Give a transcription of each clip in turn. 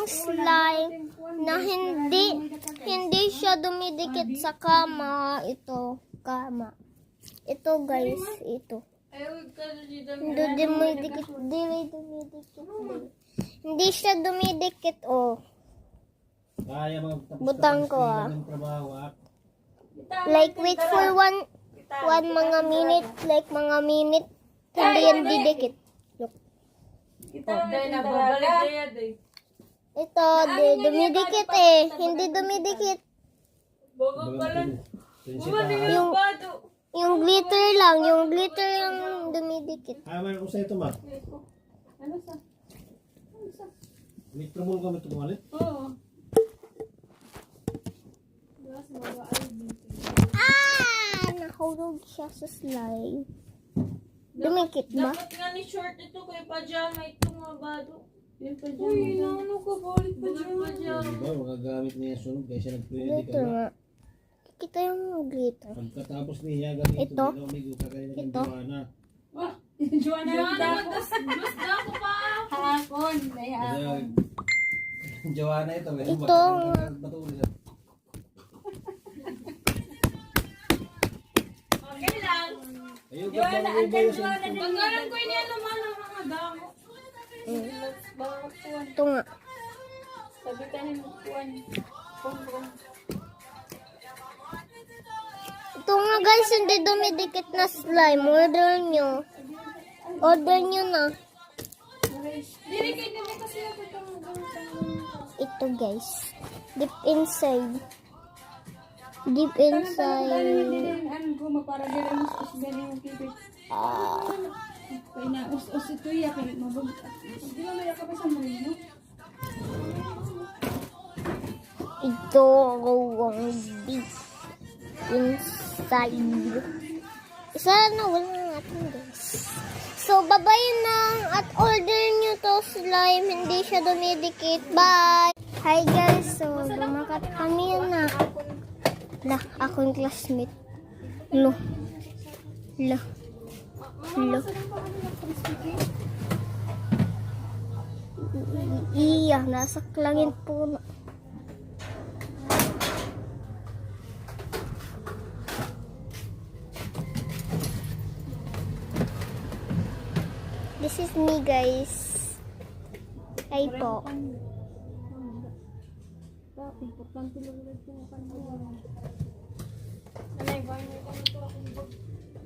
slime na hindi siya dumidikit sa kama. Ito, kama. Ito guys, ito. Hindi dumidikit. Hindi siya dumidikit, oh. Butang ko, ah. Like, wait for one mga minute. Like, mga minute. Hindi yan didikit. Look. Ito, dumidikit eh. Hindi dumidikit. Yung glitter lang dumidikit. Mayroon ko sa ito, ma. Ano sa? Glitter mo ka ito ulit? Oo. Nahulog siya sa slime. Dumikit ba? Dapat nga ni short ito kay pajama ito mga bado. Yung pajama. Uy, ano ka? Balik pajama. Diba, magagamit niya sunog kaya siya nagpwede Glitter nga. Kita yung glitter. Pagkatapos niya ganito, Ito? Ito? Wah, Joanna yung Gusto ako pa. hapon. May hapon. Joanna ito. Ito. Okay lang. Joanna, andyan Joanna din. Pagkaroon ko ini ano man ang mga damo. Bawang tuwan. Ito nga. Sabitan ng tuwan. Ito nga guys, hindi dumidikit na slime. Order nyo. Order nyo na. Dili kayo naman kasi ako itong Ito guys. Deep inside. Deep inside. ano guma para dili mas usgan yung kibit. Kaya na us ito ya kay mabog. Di ba may ka pa sa marino? Ito ang deep inside. Sana wala natin guys. So, babay na at order nyo to slime. Hindi siya dumidikit. Bye! Hi guys. So, lumakat kami na. Lah, akong classmate. Lo. Iya, nasa klangin po na. This is me guys. Ay po.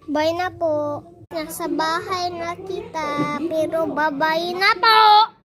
Bye na po. Nasa bahay na kita. Pero babay na po.